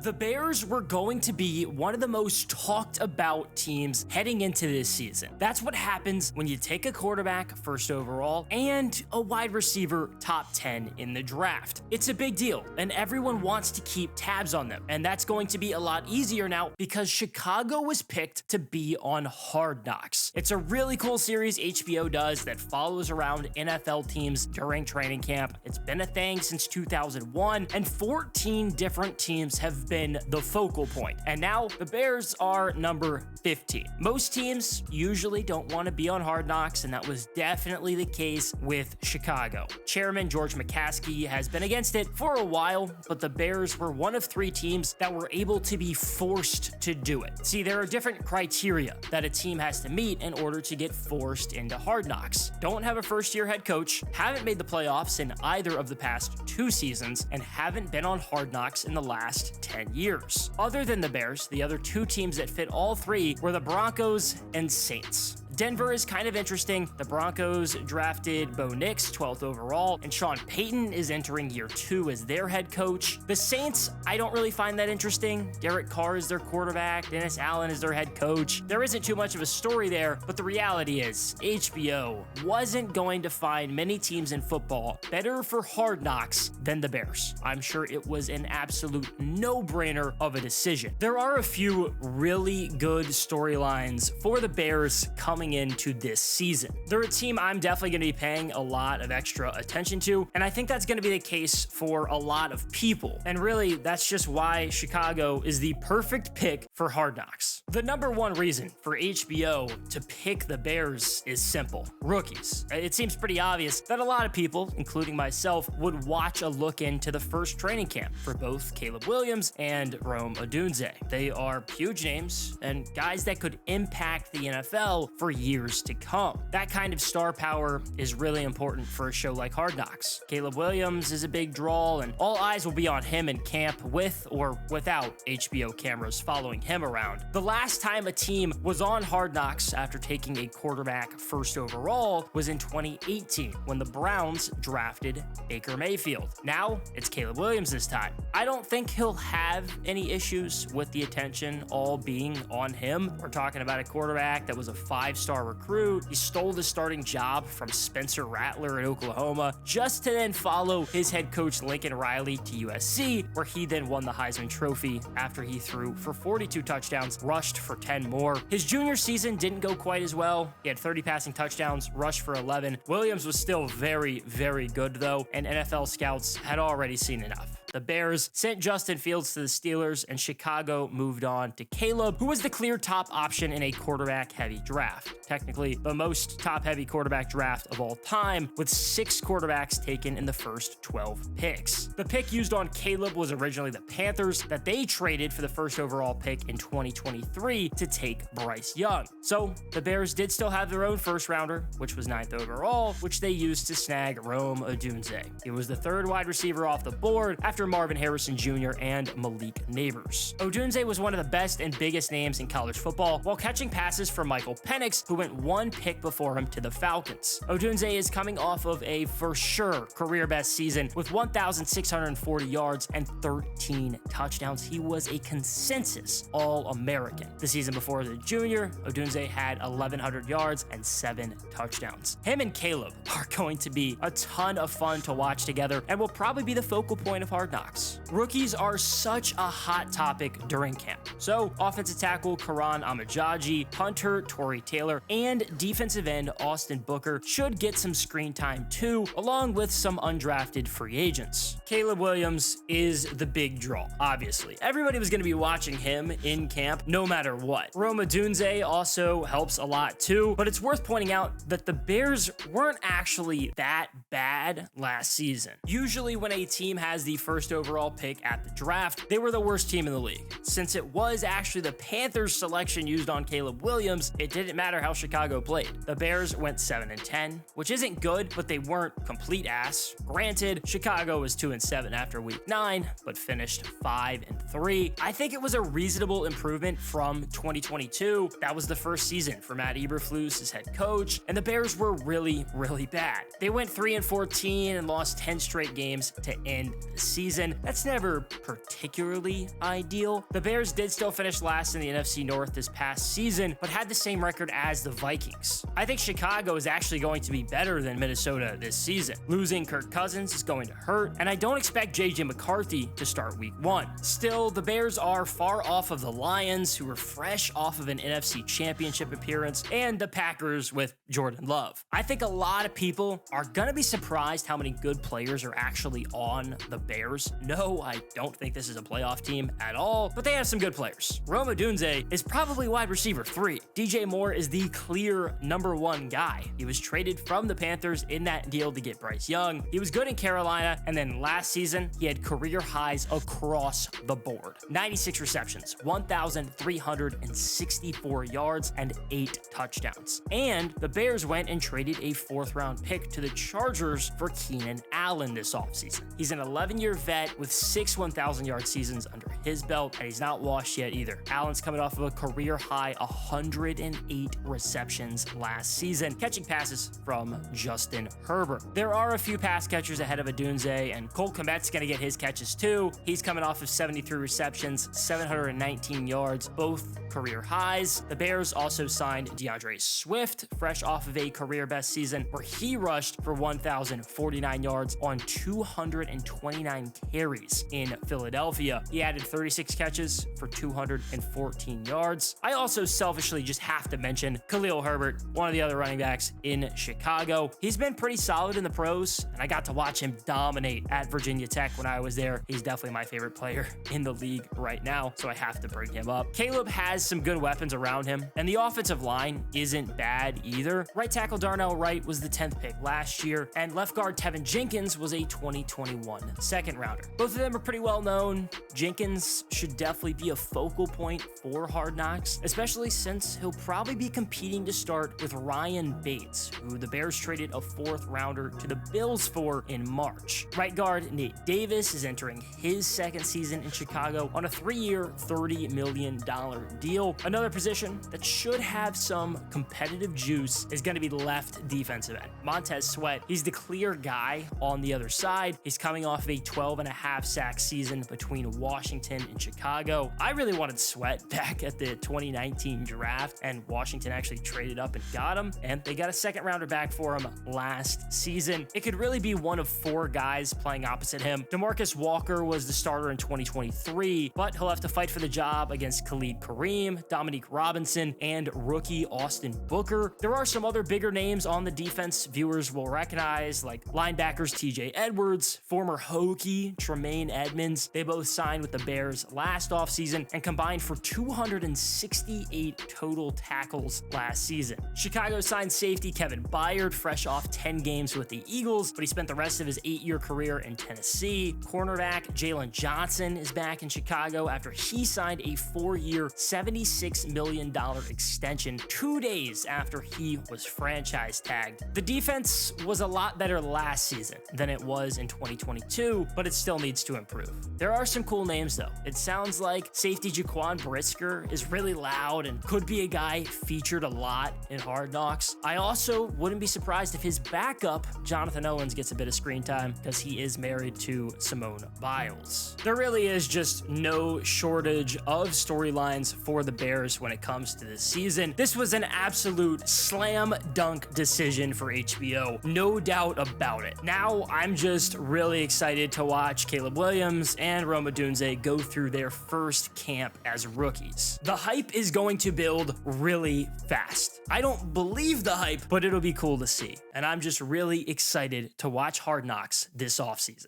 The Bears were going to be one of the most talked about teams heading into this season. That's what happens when you take a quarterback first overall and a wide receiver top 10 in the draft. It's a big deal, and everyone wants to keep tabs on them. And that's going to be a lot easier now because Chicago was picked to be on Hard Knocks. It's a really cool series HBO does that follows around NFL teams during training camp. It's been a thing since 2001, and 14 different teams have been the focal point. And now the Bears are number 15. Most teams usually don't want to be on Hard Knocks, and that was definitely the case with Chicago. Chairman George McCaskey has been against it for a while, but the Bears were one of 3 teams that were able to be forced to do it. See, there are different criteria that a team has to meet in order to get forced into Hard Knocks. Don't have a first-year head coach, haven't made the playoffs in either of the past 2 seasons, and haven't been on Hard Knocks in the last 10 years. Other than the Bears, the other 2 teams that fit all 3 were the Broncos and Saints. Denver is kind of interesting. The Broncos drafted Bo Nix 12th overall, and Sean Payton is entering year 2 as their head coach. The Saints, I don't really find that interesting. Derek Carr is their quarterback. Dennis Allen is their head coach. There isn't too much of a story there, but the reality is HBO wasn't going to find many teams in football better for Hard Knocks than the Bears. I'm sure it was an absolute no-brainer of a decision. There are a few really good storylines for the Bears coming into this season. They're a team I'm definitely going to be paying a lot of extra attention to, and I think that's going to be the case for a lot of people. And really, that's just why Chicago is the perfect pick for Hard Knocks. The number one reason for HBO to pick the Bears is simple: rookies. It seems pretty obvious that a lot of people, including myself, would watch a look into the first training camp for both Caleb Williams and Rome Odunze. They are huge names and guys that could impact the NFL for years to come. That kind of star power is really important for a show like Hard Knocks. Caleb Williams is a big draw, and all eyes will be on him in camp with or without HBO cameras following him around. The last time a team was on Hard Knocks after taking a quarterback first overall was in 2018 when the Browns drafted Baker Mayfield. Now it's Caleb Williams this time. I don't think he'll have any issues with the attention all being on him. We're talking about a quarterback that was a 5-star recruit. He stole the starting job from Spencer Rattler in Oklahoma just to then follow his head coach Lincoln Riley to USC, where he then won the Heisman Trophy after he threw for 42 touchdowns, rushed for 10 more. His junior season didn't go quite as well. He had 30 passing touchdowns, rushed for 11. Williams was still very, very good though, and NFL scouts had already seen enough. The Bears sent Justin Fields to the Steelers, and Chicago moved on to Caleb, who was the clear top option in a quarterback-heavy draft. Technically, the most top-heavy quarterback draft of all time, with 6 quarterbacks taken in the first 12 picks. The pick used on Caleb was originally the Panthers, that they traded for the first overall pick in 2023 to take Bryce Young. So the Bears did still have their own first-rounder, which was 9th overall, which they used to snag Rome Odunze. He was the 3rd wide receiver off the board after Marvin Harrison Jr. and Malik Neighbors. Odunze was one of the best and biggest names in college football, while catching passes from Michael Penix, who went 1 pick before him to the Falcons. Odunze is coming off of a for sure career best season with 1,640 yards and 13 touchdowns. He was a consensus All-American. The season before as a junior, Odunze had 1,100 yards and 7 touchdowns. Him and Caleb are going to be a ton of fun to watch together and will probably be the focal point of Hard Knocks. Rookies are such a hot topic during camp. So, offensive tackle Karan Amajaji, punter Torrey Taylor, and defensive end Austin Booker should get some screen time too, along with some undrafted free agents. Caleb Williams is the big draw, obviously. Everybody was going to be watching him in camp no matter what. Rome Odunze also helps a lot too, but it's worth pointing out that the Bears weren't actually that bad last season. Usually when a team has the first overall pick at the draft, they were the worst team in the league. Since it was was actually the Panthers selection used on Caleb Williams, it didn't matter how Chicago played. The Bears went 7-10, which isn't good, but they weren't complete ass. Granted, Chicago was 2-7 after week 9, but finished 5-3. I think it was a reasonable improvement from 2022. That was the first season for Matt Eberflus as head coach, and the Bears were really, really bad. They went 3-14 and lost 10 straight games to end the season. That's never particularly ideal. The Bears did still finish last in the NFC North this past season, but had the same record as the Vikings. I think Chicago is actually going to be better than Minnesota this season. Losing Kirk Cousins is going to hurt, and I don't expect JJ McCarthy to start week 1. Still, the Bears are far off of the Lions, who were fresh off of an NFC Championship appearance, and the Packers with Jordan Love. I think a lot of people are going to be surprised how many good players are actually on the Bears. No, I don't think this is a playoff team at all, but they have some good players. Rome Odunze is probably wide receiver 3. DJ Moore is the clear number 1 guy. He was traded from the Panthers in that deal to get Bryce Young. He was good in Carolina, and then last season, he had career highs across the board. 96 receptions, 1,364 yards, and 8 touchdowns. And the Bears went and traded a 4th-round pick to the Chargers for Keenan Allen this offseason. He's an 11-year vet with 6 1,000-yard seasons under his belt, and he's not washed yet either. Allen's coming off of a career-high 108 receptions last season, catching passes from Justin Herbert. There are a few pass catchers ahead of Odunze, and Cole Kmet's going to get his catches too. He's coming off of 73 receptions, 719 yards, both career highs. The Bears also signed DeAndre Swift, fresh off of a career-best season where he rushed for 1,049 yards on 229 carries in Philadelphia. He added 36 catches for 214 yards. I also selfishly just have to mention Khalil Herbert, one of the other running backs in Chicago. He's been pretty solid in the pros, and I got to watch him dominate at Virginia Tech when I was there. He's definitely my favorite player in the league right now, so I have to bring him up. Caleb has some good weapons around him, and the offensive line isn't bad either. Right tackle Darnell Wright was the 10th pick last year, and left guard Tevin Jenkins was a 2021 second rounder. Both of them are pretty well known. Jenkins should definitely be a focal point for Hard Knocks, especially since he'll probably be competing to start with Ryan Bates, who the Bears traded a 4th rounder to the Bills for in March. Right guard Nate Davis is entering his 2nd season in Chicago on a 3-year, $30 million deal. Another position that should have some competitive juice is going to be left defensive end. Montez Sweat, he's the clear guy on the other side. He's coming off of a 12.5 sack season between Washington and Chicago. I really wanted Sweat back at the 2019 draft, and Washington actually traded up and got him, and they got a 2nd rounder back for him last season. It could really be one of 4 guys playing opposite him. DeMarcus Walker was the starter in 2023, but he'll have to fight for the job against Khalid Kareem, Dominique Robinson, and rookie Austin Booker. There are some other bigger names on the defense viewers will recognize, like linebackers TJ Edwards, former Hokie Tremaine Edmonds. They both signed with the Bears last offseason and combined for 268 total tackles last season. Chicago signed safety Kevin Byard, fresh off 10 games with the Eagles, but he spent the rest of his 8-year career in Tennessee. Cornerback Jalen Johnson is back in Chicago after he signed a 4-year, $76 million extension 2 days after he was franchise tagged. The defense was a lot better last season than it was in 2022, but it still needs to improve. There are some cool names though. It sounds like safety Jaquan Brisker is really loud and could be a guy featured a lot in Hard Knocks. I also wouldn't be surprised if his backup, Jonathan Owens, gets a bit of screen time because he is married to Simone Biles. There really is just no shortage of storylines for the Bears when it comes to this season. This was an absolute slam dunk decision for HBO, no doubt about it. Now I'm just really excited to watch Caleb Williams and Rome Odunze go through their first camp as rookies. The hype is going to build really fast. I don't believe the hype, but it'll be cool to see. And I'm just really excited to watch Hard Knocks this offseason.